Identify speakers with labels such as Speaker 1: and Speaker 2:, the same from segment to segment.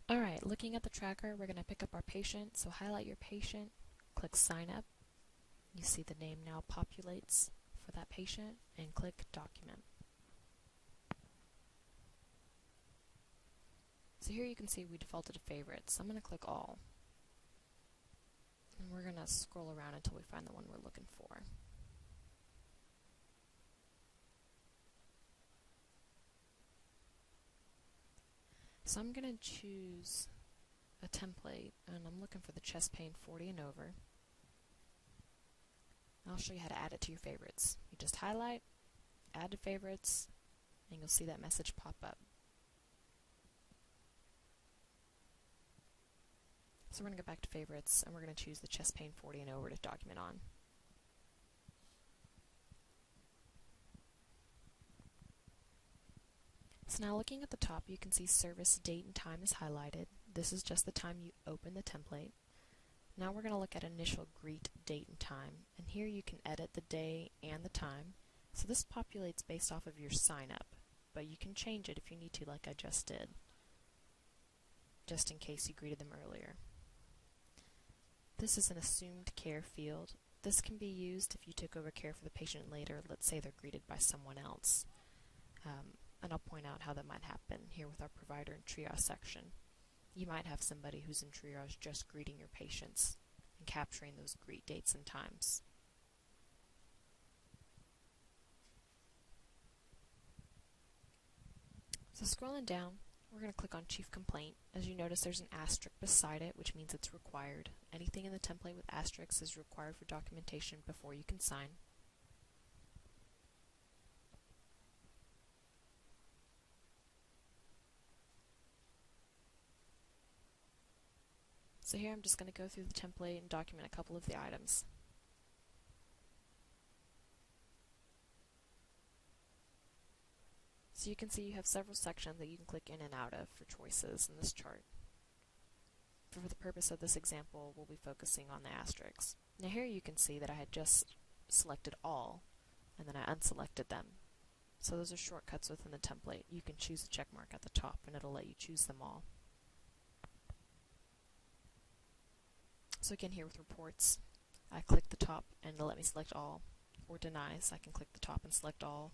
Speaker 1: Alright, looking at the tracker, we're going to pick up our patient, so highlight your patient, click Sign Up. You see the name now populates for that patient, and click Document. So here you can see we defaulted to favorites, so I'm going to click All. And we're going to scroll around until we find the one we're looking for. So I'm going to choose a template, and I'm looking for the chest pain 40 and over. I'll show you how to add it to your favorites. You just highlight, add to favorites, and you'll see that message pop up. So we're going to go back to favorites, and we're going to choose the chest pain 40 and over to document on. So now looking at the top, you can see service date and time is highlighted. This is just the time you open the template. Now we're going to look at initial greet date and time, and here you can edit the day and the time. So this populates based off of your sign up, but you can change it if you need to, like I just did, just in case you greeted them earlier. This is an assumed care field. This can be used if you took over care for the patient later. Let's say they're greeted by someone else. And I'll point out how that might happen here with our provider and triage section. You might have somebody who's in triage just greeting your patients and capturing those greet dates and times. So scrolling down, we're going to click on Chief Complaint. As you notice, there's an asterisk beside it, which means it's required. Anything in the template with asterisks is required for documentation before you can sign. So here I'm just going to go through the template and document a couple of the items. So you can see you have several sections that you can click in and out of for choices in this chart. For the purpose of this example, we'll be focusing on the asterisks. Now here you can see that I had just selected all, and then I unselected them. So those are shortcuts within the template. You can choose a check mark at the top and it'll let you choose them all. So again, here with reports, I click the top and it'll let me select all, or denies. I can click the top and select all,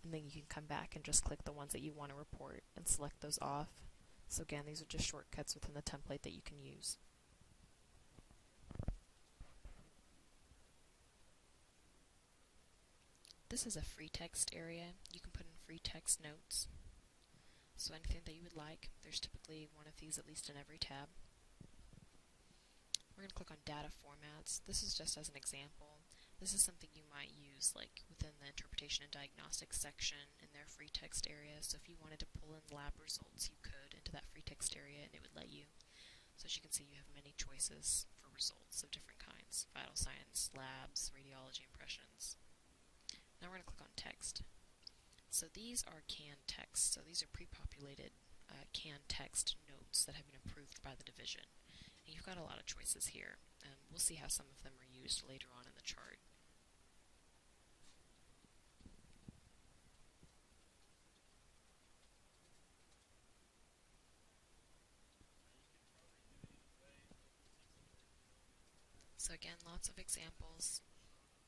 Speaker 1: and then you can come back and just click the ones that you want to report and select those off. So again, these are just shortcuts within the template that you can use. This is a free text area. You can put in free text notes. So anything that you would like, there's typically one of these at least in every tab. We're going to click on data formats. This is just as an example. This is something you might use like within the interpretation and diagnostics section in their free text area. So if you wanted to pull in lab results, you could into that free text area and it would let you. So as you can see, you have many choices for results of different kinds: vital signs, labs, radiology, impressions. Now we're going to click on text. So these are canned text. So these are pre-populated canned text notes that have been approved by the division. And you've got a lot of choices here, and we'll see how some of them are used later on in the chart. So again, lots of examples,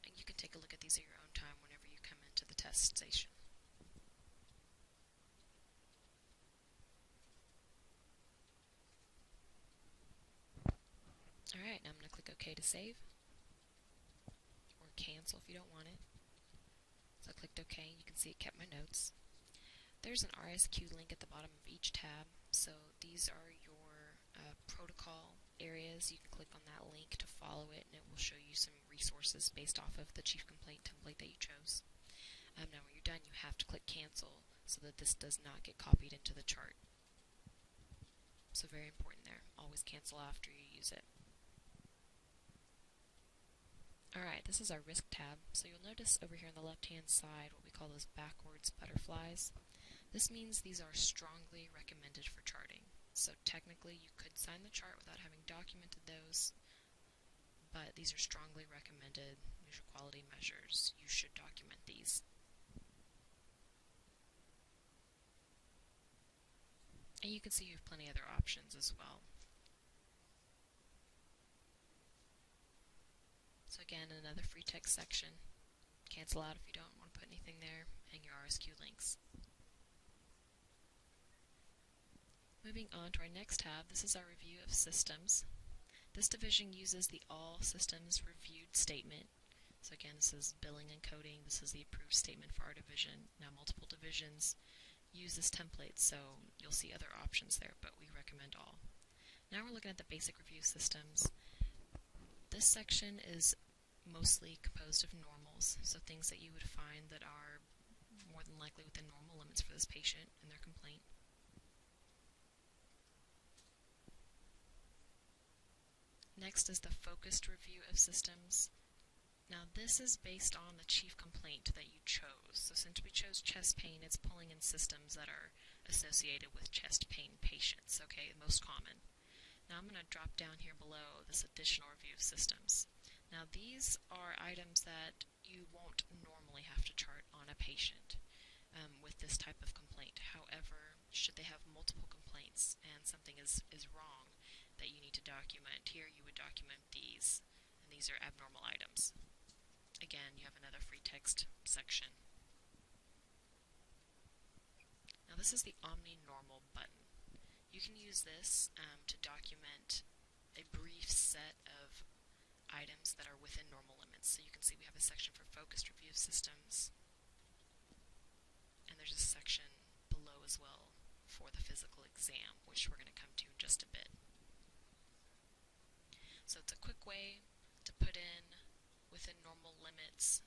Speaker 1: and you can take a look at these at your own time whenever you come into the test station. Alright, now I'm going to click OK to save, or cancel if you don't want it. So I clicked OK, and you can see it kept my notes. There's an RSQ link at the bottom of each tab, so these are your protocol areas. You can click on that link to follow it, and it will show you some resources based off of the Chief Complaint template that you chose. Now when you're done, you have to click cancel so that this does not get copied into the chart. So very important there. Always cancel after you use it. Alright, this is our risk tab. So you'll notice over here on the left-hand side what we call those backwards butterflies. This means these are strongly recommended for charting. So technically you could sign the chart without having documented those, but these are strongly recommended. These are quality measures. You should document these. And you can see you have plenty of other options as well. So again, another free text section. Cancel out if you don't want to put anything there, and your RSQ links. Moving on to our next tab, this is our review of systems. This division uses the All Systems Reviewed statement. So again, this is billing and coding. This is the approved statement for our division. Now multiple divisions use this template, so you'll see other options there, but we recommend all. Now we're looking at the basic review systems. This section is mostly composed of normals, so things that you would find that are more than likely within normal limits for this patient and their complaint. Next is the focused review of systems. Now this is based on the chief complaint that you chose. So since we chose chest pain, it's pulling in systems that are associated with chest pain patients, okay, the most common. Now I'm going to drop down here below this additional review of systems. Now these are items that you won't normally have to chart on a patient with this type of complaint. However, should they have multiple complaints and something is wrong that you need to document, here you would document these, and these are abnormal items. Again, you have another free text section. Now this is the OmniNormal button. You can use this to document a brief set of items that are within normal limits. So you can see we have a section for focused review of systems, and there's a section below as well for the physical exam, which we're going to come to in just a bit. So it's a quick way to put in within normal limits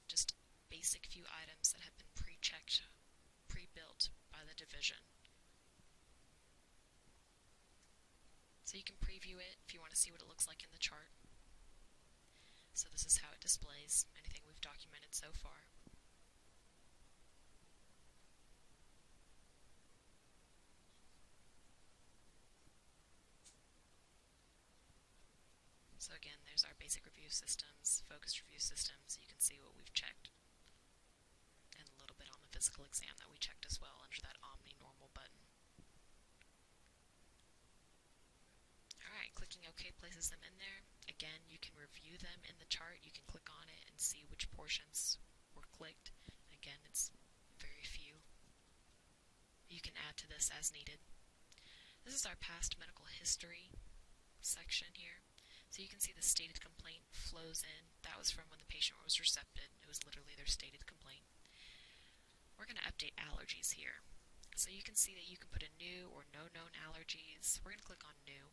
Speaker 1: just basic few items that have been pre-checked, pre-built by the division. So you can preview it if you want to see what it looks like in the chart. So this is how it displays anything we've documented so far. So again, there's our basic review systems, focused review systems. You can see what we've checked. And a little bit on the physical exam that we checked as well under that OmniNormal button. Alright, clicking OK places them in there. Again, you can review them in the chart. You can click on it and see which portions were clicked. Again, it's very few. You can add to this as needed. This is our past medical history section here. So you can see the stated complaint flows in. That was from when the patient was recepted. It was literally their stated complaint. We're going to update allergies here. So you can see that you can put in new or no known allergies. We're going to click on new.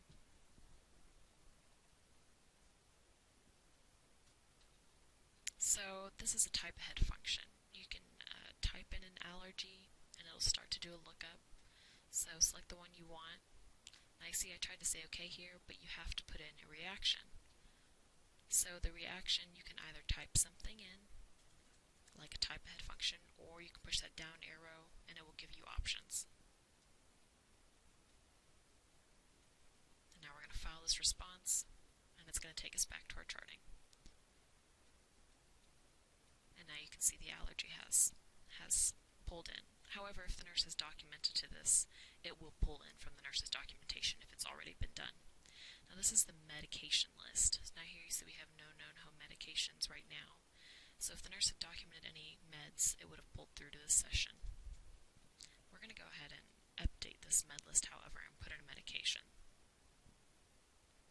Speaker 1: So this is a type ahead function. You can type in an allergy and it'll start to do a lookup. So select the one you want. Now you see I tried to say OK here, but you have to put in a reaction. So the reaction, you can either type something in, like a type ahead function, or you can push that down arrow and it will give you options. And now we're going to file this response, and it's going to take us back to our charting. And now you can see the allergy has pulled in. However, if the nurse has documented to this, it will pull in from the nurse's documentation if it's already been done. Now this is the medication list. Now here you see we have no known home medications right now. So if the nurse had documented any meds, it would have pulled through to this session. We're going to go ahead and update this med list, however, and put in a medication.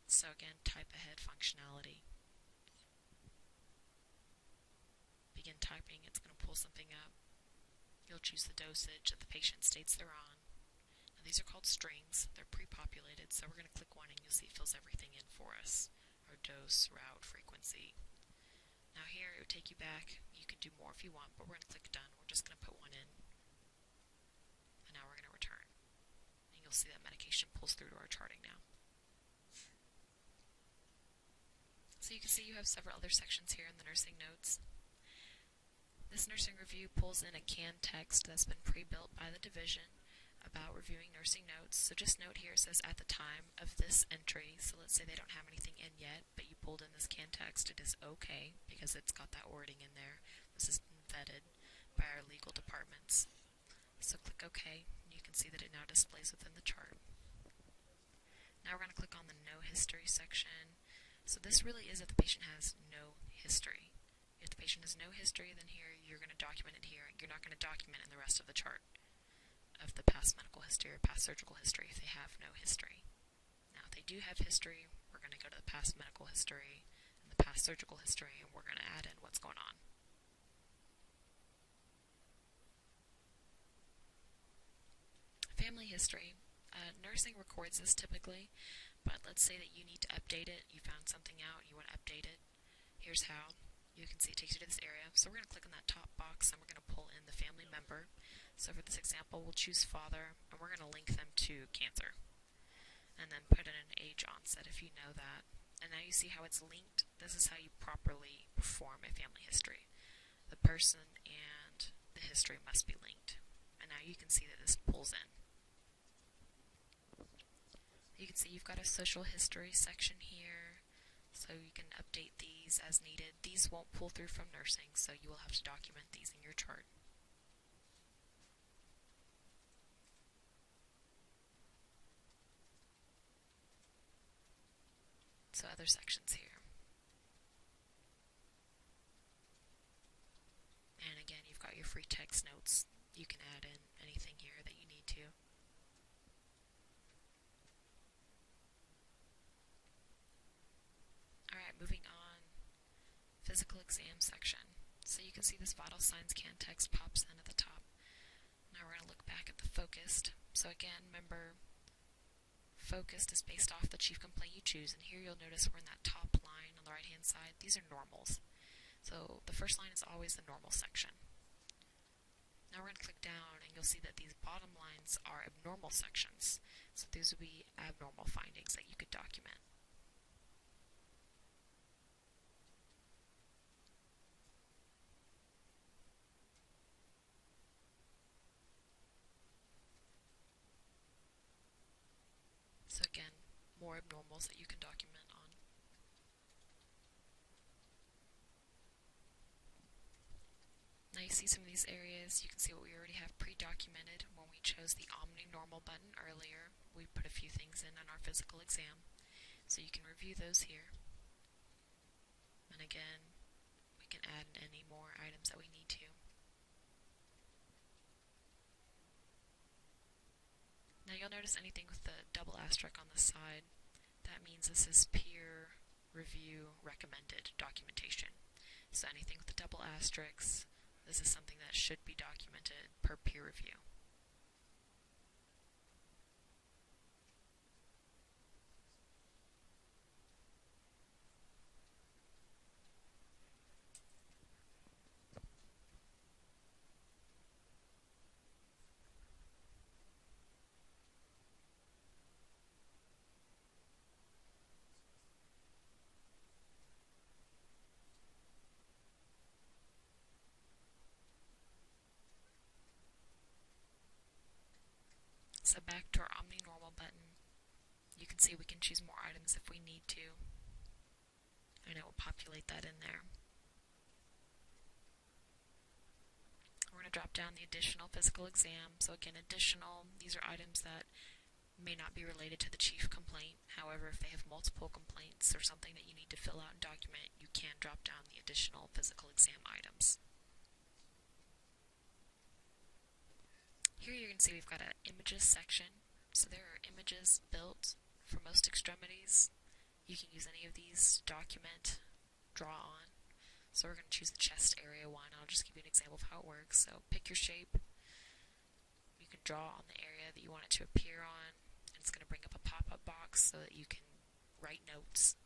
Speaker 1: So again, type ahead functionality. Begin typing, it's going to pull something up. You'll choose the dosage that the patient states they're on. Now these are called strings. They're pre-populated, so we're going to click one and you'll see it fills everything in for us. Our dose, route, frequency. Now here it would take you back. You can do more if you want, but we're going to click done. We're just going to put one in. And now we're going to return. And you'll see that medication pulls through to our charting now. So you can see you have several other sections here in the nursing notes. This nursing review pulls in a canned text that's been pre-built by the division about reviewing nursing notes. So just note here it says at the time of this entry. So let's say they don't have anything in yet, but you pulled in this canned text. It is okay because it's got that wording in there. This has been vetted by our legal departments. So click OK. You can can see that it now displays within the chart. Now we're going to click on the No History section. So this really is if the patient has no history. If the patient has no history, then here you're going to document it here. You're not going to document in the rest of the chart of the past medical history or past surgical history if they have no history. Now if they do have history, we're going to go to the past medical history and the past surgical history, and we're going to add in what's going on. Family history. Nursing records this typically, but let's say that you need to update it. You found something out, you want to update it. Here's how. You can see it takes you to this area. So we're going to click on that top box and we're going to pull in the family member. So for this example, we'll choose father and we're going to link them to cancer. And then put in an age onset if you know that. And now you see how it's linked. This is how you properly perform a family history. The person and the history must be linked. And now you can see that this pulls in. You can see you've got a social history section here, so you can update these as needed. These won't pull through from nursing, so you will have to document these in your chart. So other sections here. And again, you've got your free text notes. You can add in anything here that you need to. Moving on, physical exam section. So you can see this vital signs can text pops in at the top. Now we're going to look back at the focused. So again, remember, focused is based off the chief complaint you choose, and here you'll notice we're in that top line on the right hand side. These are normals. So the first line is always the normal section. Now we're going to click down and you'll see that these bottom lines are abnormal sections. So these would be abnormal findings that you could document. So again, more abnormals that you can document on. Now you see some of these areas, you can see what we already have pre-documented. When we chose the omni-normal button earlier, we put a few things in on our physical exam. So you can review those here. And again, we can add in any more items that we need to. Now you'll notice anything with the double asterisk on the side, that means this is peer review recommended documentation. So anything with the double asterisks, this is something that should be documented per peer review. So back to our omni-normal button, you can see we can choose more items if we need to, and it will populate that in there. We're going to drop down the additional physical exam. So again, additional, these are items that may not be related to the chief complaint. However, if they have multiple complaints or something that you need to fill out and document, you can drop down the additional physical exam items. Here you can see we've got an images section. So there are images built for most extremities. You can use any of these to document, draw on. So we're going to choose the chest area one. I'll just give you an example of how it works. So pick your shape. You can draw on the area that you want it to appear on. And it's going to bring up a pop-up box so that you can write notes.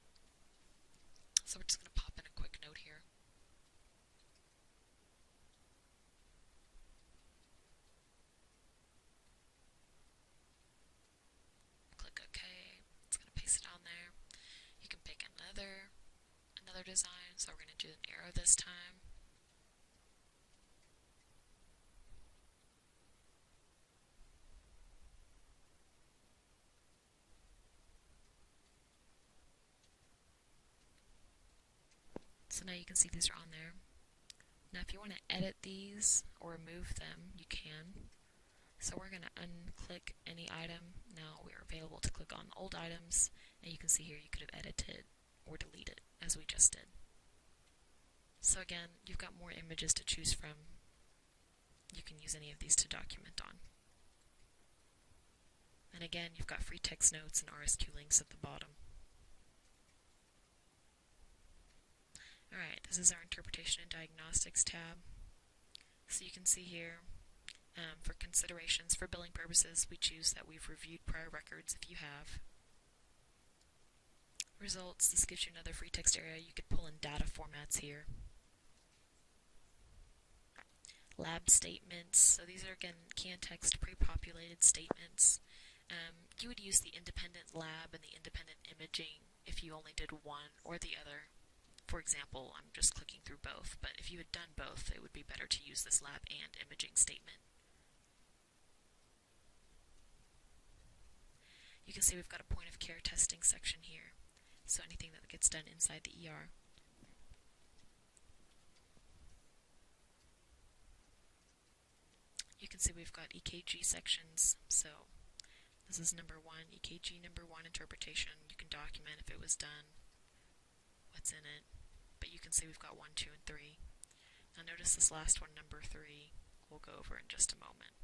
Speaker 1: So we're just going to pop in a quick note here. Design, so we're going to do an arrow this time. So now you can see these are on there. Now if you want to edit these or remove them, you can. So we're going to unclick any item. Now we're available to click on old items, and you can see here you could have edited or deleted as we just did. So again, you've got more images to choose from. You can use any of these to document on. And again, you've got free text notes and RSQ links at the bottom. Alright, this is our Interpretation and Diagnostics tab. So you can see here, for considerations for billing purposes, we choose that we've reviewed prior records if you have. Results, this gives you another free text area. You could pull in data formats here. Lab statements, so these are again canned text pre-populated statements. You would use the independent lab and the independent imaging if you only did one or the other. For example, I'm just clicking through both, but if you had done both, it would be better to use this lab and imaging statement. You can see we've got a point of care testing section here, so anything that gets done inside the ER. You can see we've got EKG sections, so this is number 1, EKG number 1 interpretation. You can document if it was done, what's in it, but you can see we've got 1, 2, and 3. Now notice this last one, number 3, we'll go over in just a moment.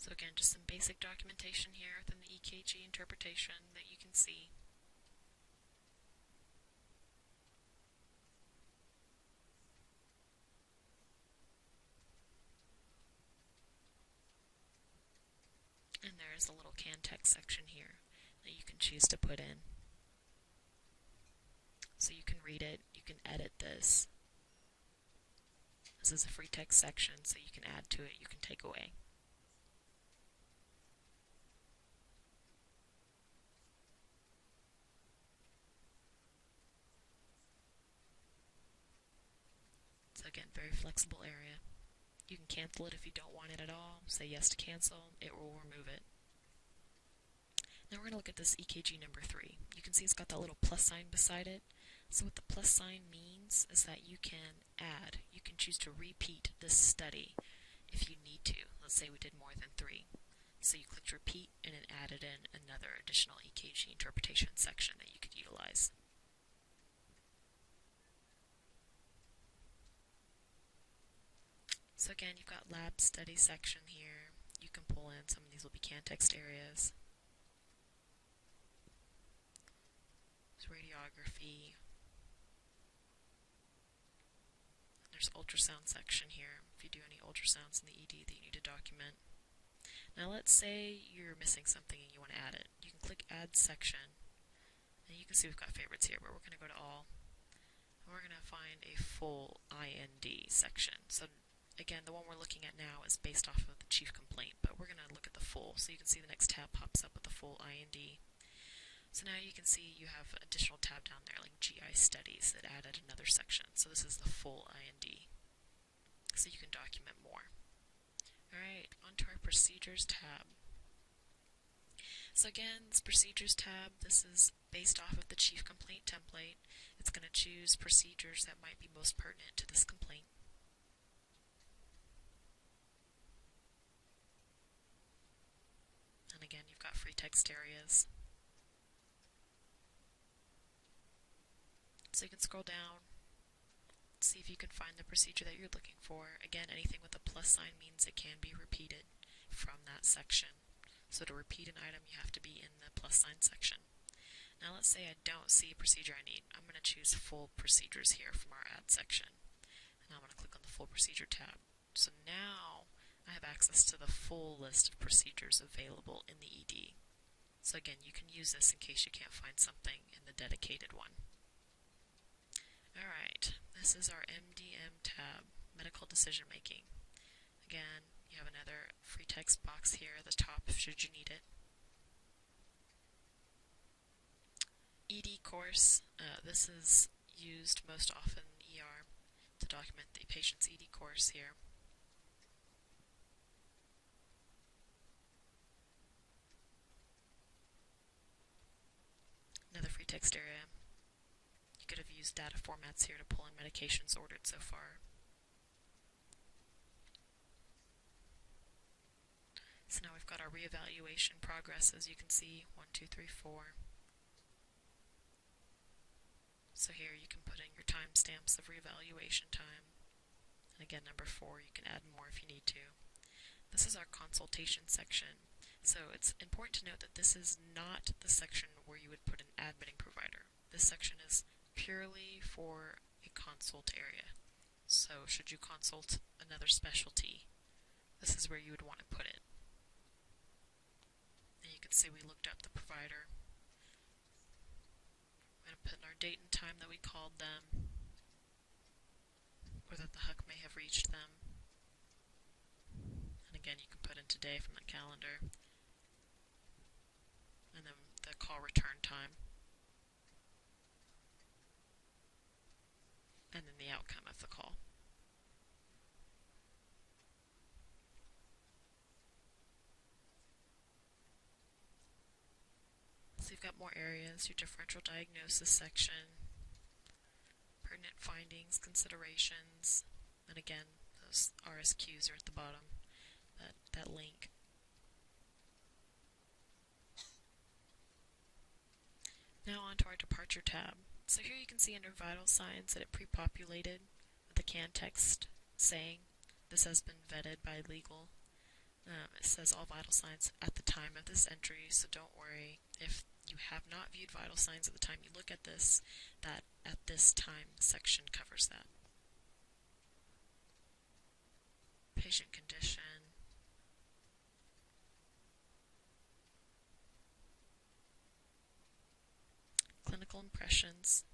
Speaker 1: So again, just some basic documentation here within the EKG interpretation that you can see. And there is a little canned text section here that you can choose to put in. So you can read it, you can edit this. This is a free text section, so you can add to it, you can take away. So again, very flexible area. You can cancel it if you don't want it at all. Say yes to cancel, it will remove it. Now we're going to look at this EKG number 3. You can see it's got that little plus sign beside it. So what the plus sign means is that you can add, you can choose to repeat this study if you need to. Let's say we did more than 3. So you clicked repeat and it added in another additional EKG interpretation section that you could utilize. So again, you've got lab study section here. You can pull in, some of these will be canned text areas. There's radiography. There's ultrasound section here, if you do any ultrasounds in the ED that you need to document. Now let's say you're missing something and you want to add it. You can click Add Section, and you can see we've got favorites here, but we're going to go to All. And we're going to find a full IND section. So again, the one we're looking at now is based off of the chief complaint, but we're going to look at the full. So you can see the next tab pops up with the full IND. So now you can see you have an additional tab down there, like GI studies, that added another section. So this is the full IND. So you can document more. Alright, onto our procedures tab. So again, this procedures tab, this is based off of the chief complaint template. It's going to choose procedures that might be most pertinent to this complaint. And again, you've got free text areas. So you can scroll down, see if you can find the procedure that you're looking for. Again, anything with a plus sign means it can be repeated from that section. So to repeat an item, you have to be in the plus sign section. Now let's say I don't see a procedure I need. I'm going to choose full procedures here from our add section. And I'm going to click on the full procedure tab. So now I have access to the full list of procedures available in the ED. So again, you can use this in case you can't find something in the dedicated one. Alright, this is our MDM tab, Medical Decision Making. Again, you have another free text box here at the top should you need it. ED course, this is used most often in ER to document the patient's ED course here. text area. You could have used data formats here to pull in medications ordered so far. So now we've got our reevaluation progress, as you can see, 1, 2, 3, 4. So here you can put in your timestamps of reevaluation time. And again, number 4, you can add more if you need to. This is our consultation section. So it's important to note that this is not the section where you would put an admitting provider. This section is purely for a consult area. So should you consult another specialty, this is where you would want to put it. And you can see we looked up the provider. We're going to put in our date and time that we called them, or that the HUC may have reached them. And again, you can put in today from the calendar. And then the call return time. And then the outcome of the call. So you've got more areas, your differential diagnosis section, pertinent findings, considerations, and again, those RSQs are at the bottom, that link. Now on to our departure tab. So here you can see under vital signs that it pre-populated with the CAN text saying this has been vetted by legal. It says all vital signs at the time of this entry, so don't worry if you have not viewed vital signs at the time you look at this, that at this time section covers that. Patient condition. Clinical impressions.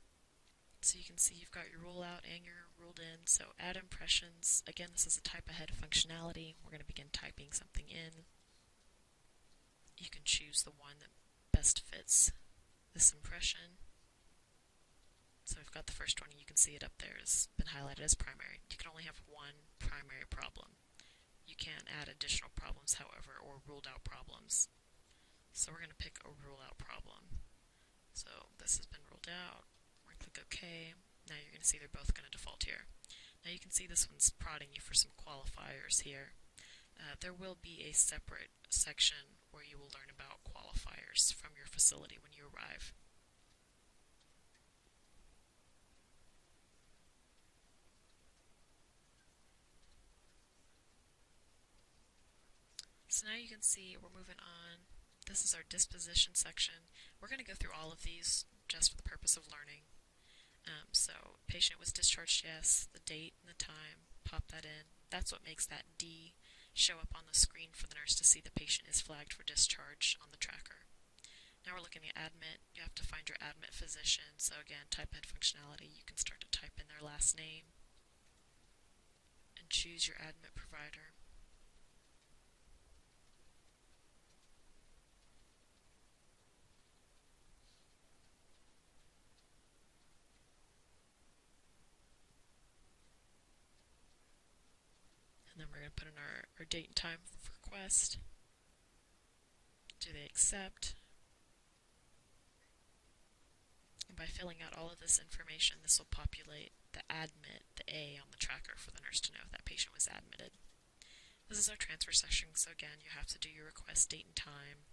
Speaker 1: So you can see you've got your rule out and your ruled in. So add impressions. Again, this is a type ahead functionality. We're going to begin typing something in. You can choose the one that best fits this impression. So we've got the first one. You can see it up there. It's been highlighted as primary. You can only have one primary problem. You can add additional problems, however, or ruled out problems. So we're going to pick a rule out problem. So this has been ruled out. We're going to click OK. Now you're going to see they're both going to default here. Now you can see this one's prodding you for some qualifiers here. There will be a separate section where you will learn about qualifiers from your facility when you arrive. So now you can see we're moving on. This is our disposition section. We're going to go through all of these just for the purpose of learning. So patient was discharged, yes, the date and the time, pop that in. That's what makes that D show up on the screen for the nurse to see the patient is flagged for discharge on the tracker. Now we're looking at admit. You have to find your admit physician. So again, type ahead functionality. You can start to type in their last name and choose your admit provider. And then we're going to put in our date and time of request. Do they accept? And by filling out all of this information, this will populate the admit, the A on the tracker for the nurse to know if that patient was admitted. This is our transfer section, so again, you have to do your request date and time,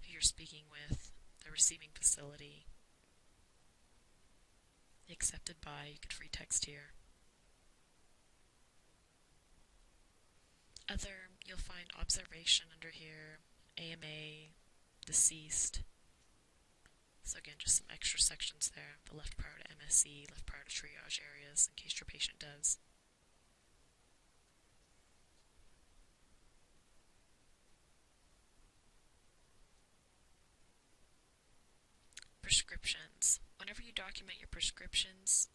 Speaker 1: who you're speaking with, the receiving facility, the accepted by, you could free text here. Other, you'll find observation under here, AMA, deceased. So again, just some extra sections there. The left prior to MSC, left prior to triage areas, in case your patient does. Prescriptions. Whenever you document your prescriptions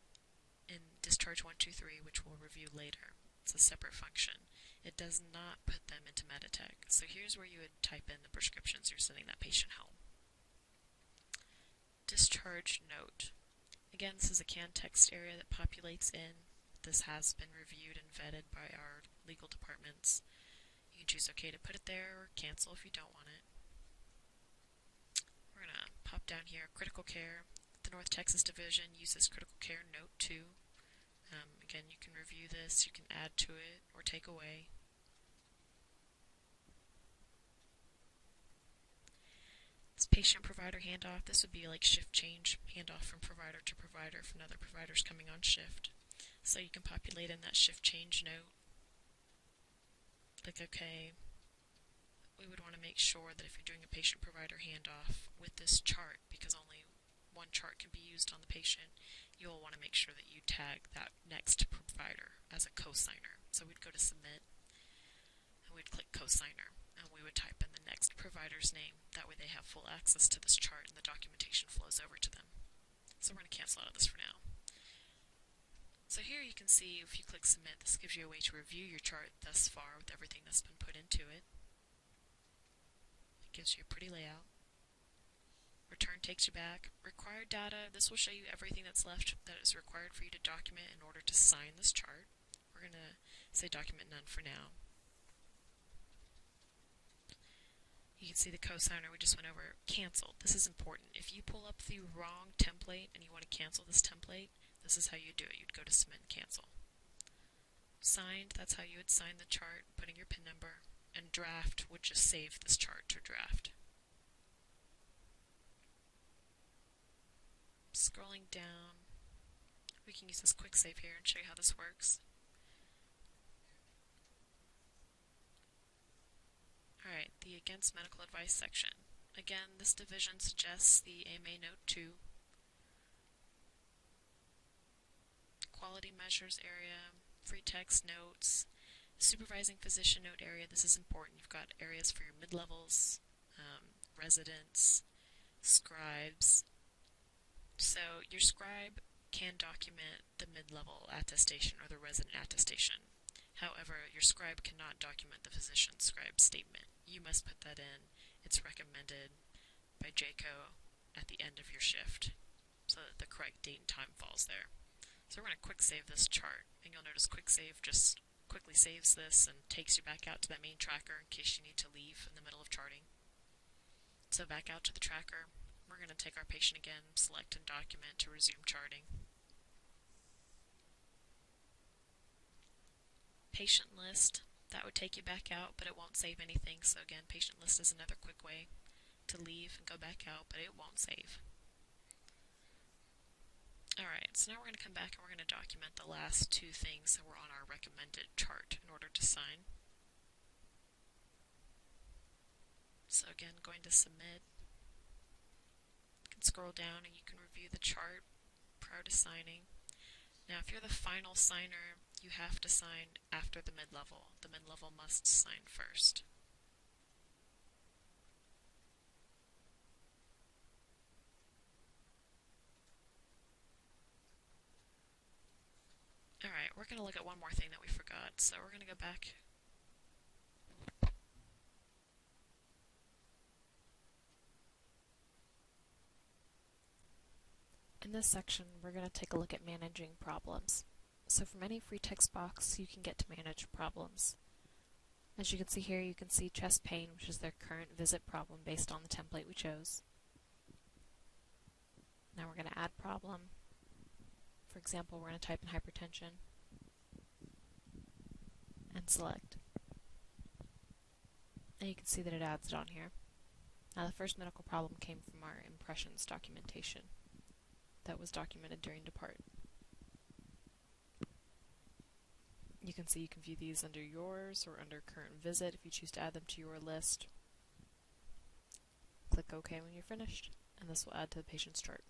Speaker 1: in Discharge 123, which we'll review later, it's a separate function. It does not put them into Meditech. So here's where you would type in the prescriptions you're sending that patient home. Discharge note. Again, this is a CAN text area that populates in. This has been reviewed and vetted by our legal departments. You can choose OK to put it there or cancel if you don't want it. We're going to pop down here, critical care. North Texas Division uses Critical Care Note 2. Again, you can review this, you can add to it or take away. This patient-provider handoff, this would be like shift change, handoff from provider to provider if another provider's coming on shift. So you can populate in that shift change note. Click OK. We would want to make sure that if you're doing a patient-provider handoff with this chart, because only one chart can be used on the patient, you'll want to make sure that you tag that next provider as a cosigner. So we'd go to Submit, and we'd click Cosigner, and we would type in the next provider's name. That way they have full access to this chart and the documentation flows over to them. So we're going to cancel out of this for now. So here you can see, if you click Submit, this gives you a way to review your chart thus far with everything that's been put into it. It gives you a pretty layout. Return takes you back. Required data, this will show you everything that's left that is required for you to document in order to sign this chart. We're going to say document none for now. You can see the cosigner we just went over, canceled. This is important. If you pull up the wrong template and you want to cancel this template, this is how you do it. You'd go to Submit and Cancel. Signed, that's how you would sign the chart, putting your PIN number. And draft would just save this chart to draft. Scrolling down, we can use this quick save here and show you how this works. Alright, the Against Medical Advice section. Again, this division suggests the AMA Note 2. Quality Measures area, free text notes, Supervising Physician Note area. This is important. You've got areas for your mid-levels, residents, scribes. So your scribe can document the mid-level attestation or the resident attestation. However, your scribe cannot document the physician's scribe statement. You must put that in. It's recommended by JCO at the end of your shift so that the correct date and time falls there. So we're going to quick save this chart, and you'll notice quick save just quickly saves this and takes you back out to that main tracker in case you need to leave in the middle of charting. So back out to the tracker. We're going to take our patient again, select and document to resume charting. Patient list, that would take you back out, but it won't save anything. So again, patient list is another quick way to leave and go back out, but it won't save. Alright, so now we're going to come back and we're going to document the last two things that were on our recommended chart in order to sign. So again, going to Submit. Scroll down and you can review the chart prior to signing. Now if you're the final signer, you have to sign after the mid-level. The mid-level must sign first. Alright, we're going to look at one more thing that we forgot. So we're going to go back. In this section, we're going to take a look at managing problems. So from any free text box, you can get to manage problems. As you can see here, you can see chest pain, which is their current visit problem based on the template we chose. Now we're going to add problem. For example, we're going to type in hypertension and select. And you can see that it adds it on here. Now the first medical problem came from our impressions documentation that was documented during depart. You can see you can view these under yours or under current visit if you choose to add them to your list. Click OK when you're finished, and this will add to the patient's chart.